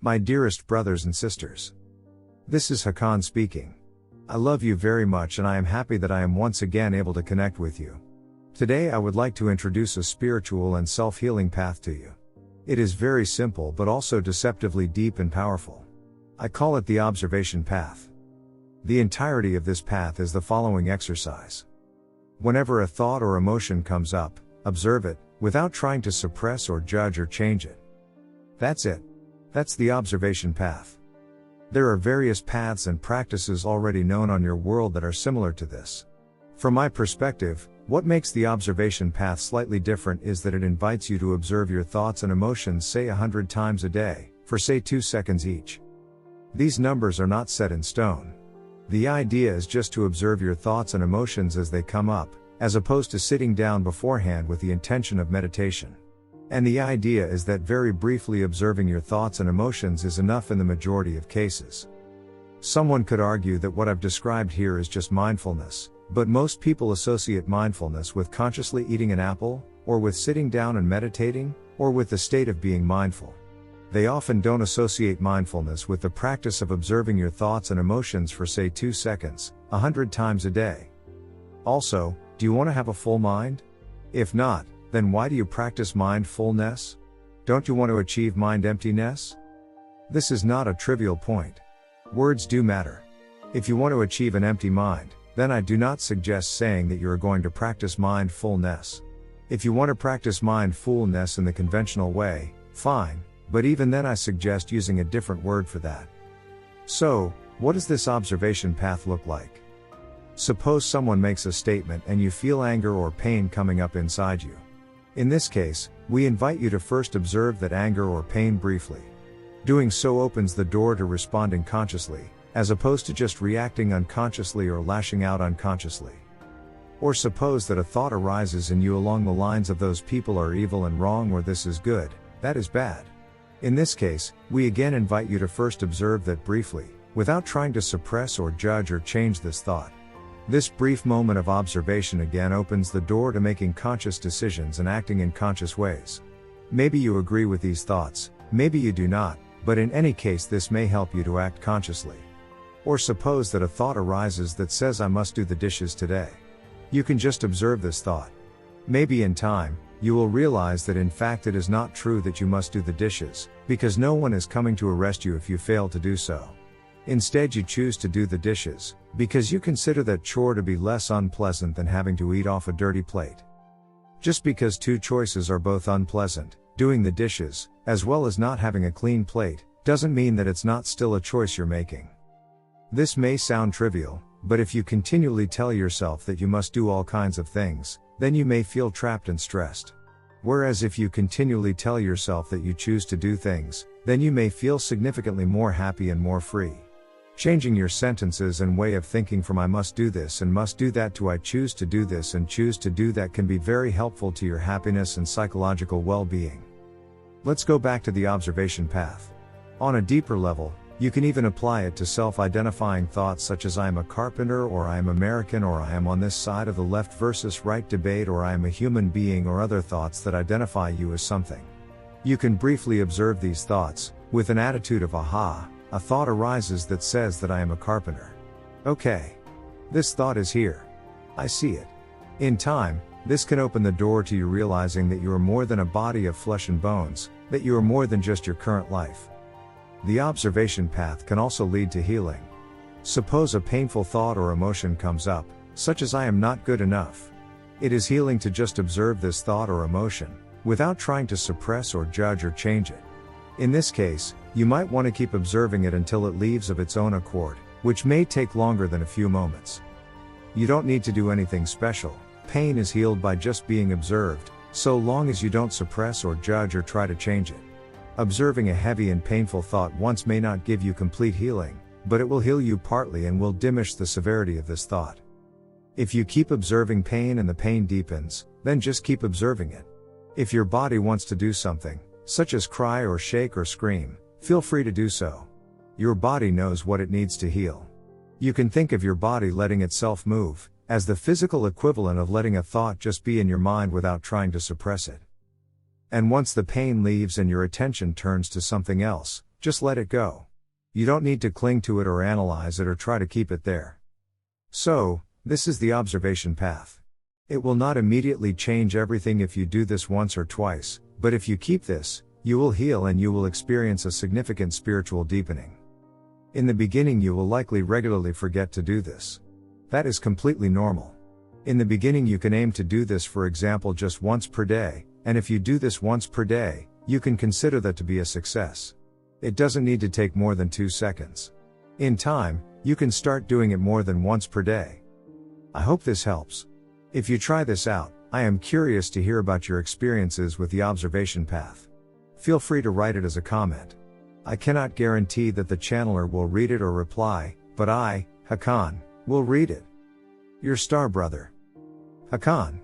My dearest brothers and sisters. This is Hakann speaking. I love you very much and I am happy that I am once again able to connect with you. Today I would like to introduce a spiritual and self-healing path to you. It is very simple but also deceptively deep and powerful. I call it the observation path. The entirety of this path is the following exercise. Whenever a thought or emotion comes up, observe it, without trying to suppress or judge or change it. That's it. That's the observation path. There are various paths and practices already known on your world that are similar to this. From my perspective, what makes the observation path slightly different is that it invites you to observe your thoughts and emotions say 100 times a day, for say 2 seconds each. These numbers are not set in stone. The idea is just to observe your thoughts and emotions as they come up, as opposed to sitting down beforehand with the intention of meditation. And the idea is that very briefly observing your thoughts and emotions is enough in the majority of cases. Someone could argue that what I've described here is just mindfulness, but most people associate mindfulness with consciously eating an apple, or with sitting down and meditating, or with the state of being mindful. They often don't associate mindfulness with the practice of observing your thoughts and emotions for say 2 seconds, 100 times a day. Also, do you want to have a full mind? If not, then why do you practice mindfulness? Don't you want to achieve mind emptiness? This is not a trivial point. Words do matter. If you want to achieve an empty mind, then I do not suggest saying that you are going to practice mindfulness. If you want to practice mindfulness in the conventional way, fine, but even then I suggest using a different word for that. So, what does this observation path look like? Suppose someone makes a statement and you feel anger or pain coming up inside you. In this case, we invite you to first observe that anger or pain briefly. Doing so opens the door to responding consciously, as opposed to just reacting unconsciously or lashing out unconsciously. Or suppose that a thought arises in you along the lines of those people are evil and wrong or this is good, that is bad. In this case, we again invite you to first observe that briefly, without trying to suppress or judge or change this thought. This brief moment of observation again opens the door to making conscious decisions and acting in conscious ways. Maybe you agree with these thoughts, maybe you do not, but in any case this may help you to act consciously. Or suppose that a thought arises that says I must do the dishes today. You can just observe this thought. Maybe in time, you will realize that in fact it is not true that you must do the dishes, because no one is coming to arrest you if you fail to do so. Instead you choose to do the dishes, because you consider that chore to be less unpleasant than having to eat off a dirty plate. Just because two choices are both unpleasant, doing the dishes, as well as not having a clean plate, doesn't mean that it's not still a choice you're making. This may sound trivial, but if you continually tell yourself that you must do all kinds of things, then you may feel trapped and stressed. Whereas if you continually tell yourself that you choose to do things, then you may feel significantly more happy and more free. Changing your sentences and way of thinking from I must do this and must do that to I choose to do this and choose to do that can be very helpful to your happiness and psychological well-being. Let's go back to the observation path. On a deeper level, you can even apply it to self-identifying thoughts such as I am a carpenter or I am American or I am on this side of the left versus right debate or I am a human being or other thoughts that identify you as something. You can briefly observe these thoughts, with an attitude of aha, a thought arises that says that I am a carpenter. Okay. This thought is here. I see it. In time, this can open the door to you realizing that you are more than a body of flesh and bones, that you are more than just your current life. The observation path can also lead to healing. Suppose a painful thought or emotion comes up, such as I am not good enough. It is healing to just observe this thought or emotion, without trying to suppress or judge or change it. In this case, you might want to keep observing it until it leaves of its own accord, which may take longer than a few moments. You don't need to do anything special. Pain is healed by just being observed, so long as you don't suppress or judge or try to change it. Observing a heavy and painful thought once may not give you complete healing, but it will heal you partly and will diminish the severity of this thought. If you keep observing pain and the pain deepens, then just keep observing it. If your body wants to do something, such as cry or shake or scream, feel free to do so. Your body knows what it needs to heal. You can think of your body letting itself move, as the physical equivalent of letting a thought just be in your mind without trying to suppress it. And once the pain leaves and your attention turns to something else, Just let it go. You don't need to cling to it or analyze it or try to keep it there. So, this is the observation path. It will not immediately change everything if you do this once or twice, but if you keep this, you will heal and you will experience a significant spiritual deepening. In the beginning you will likely regularly forget to do this. That is completely normal. In the beginning you can aim to do this, for example, just once per day, and if you do this once per day, you can consider that to be a success. It doesn't need to take more than 2 seconds. In time, you can start doing it more than once per day. I hope this helps. If you try this out, I am curious to hear about your experiences with the observation path. Feel free to write it as a comment. I cannot guarantee that the channeler will read it or reply, but I, Hakann, will read it. Your star brother, Hakann.